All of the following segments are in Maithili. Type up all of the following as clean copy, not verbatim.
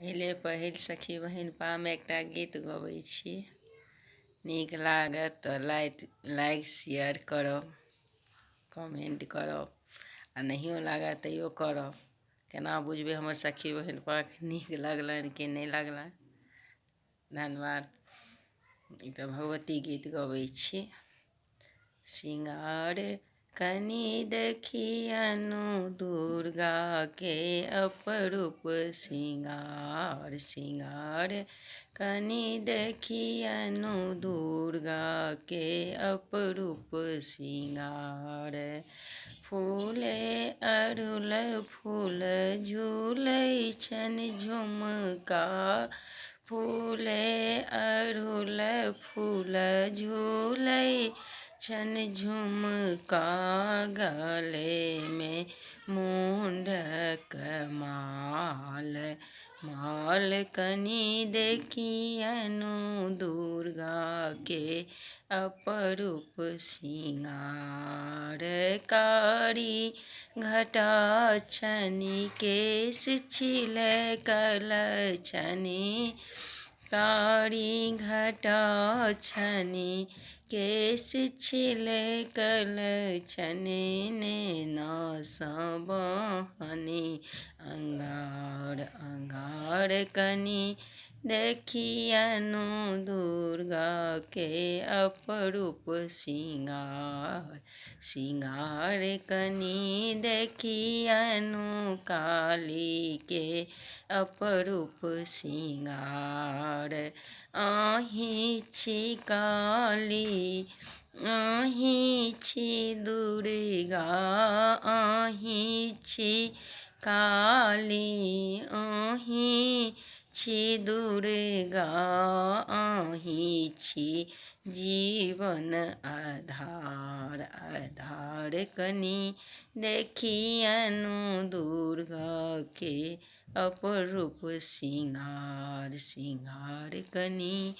एले पहिल सखी बहिन पामे एकटा गीत गबै छी। नीक लागत तऽ लाइक शेयर करब, कमेंट करब, आ नहियो लागत तैयो करब। केना बुझबै हमर सखी बहिन पाक नीक लगलनि कि नहीं लगलनि। धन्यवाद। एकटा भगवती गीत गबै छी। सिंगार कनि देखियनु दुर्गा के अपरूप सिंगार। सिंगार कनि देखियनु दुर्गा के अपरूप सिंगार। फूले अड़हुल फूल झूलै छनि झुमका। फूले अड़हुल फूल झूलै छनि झुमका। गले में मुंडक माल। माल कनि देखियनु दुर्गा के अपरूप सिंगार। कारी घटा छनि केश छिलकल छनि। कारी घटा छनि केश छिलकल छनि। नैना सँ बहनि अंगार। अंगार कनि देखियनु दुर्गा के अपरूप सिंगार। सिंगार कनि देखियनु काली के अपरूप सिंगार। अहीं छी काली अहीं छी दुर्गा। अहीं छी काली अहीं छी दुर्गा। अहीं छी जीवन आधार। आधार कनि देखियनु दुर्गा के अपरूप सिंगार। सिंगार कनि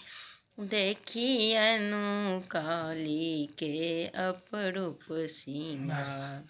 देखियनु काली के अपरूप सिंगार।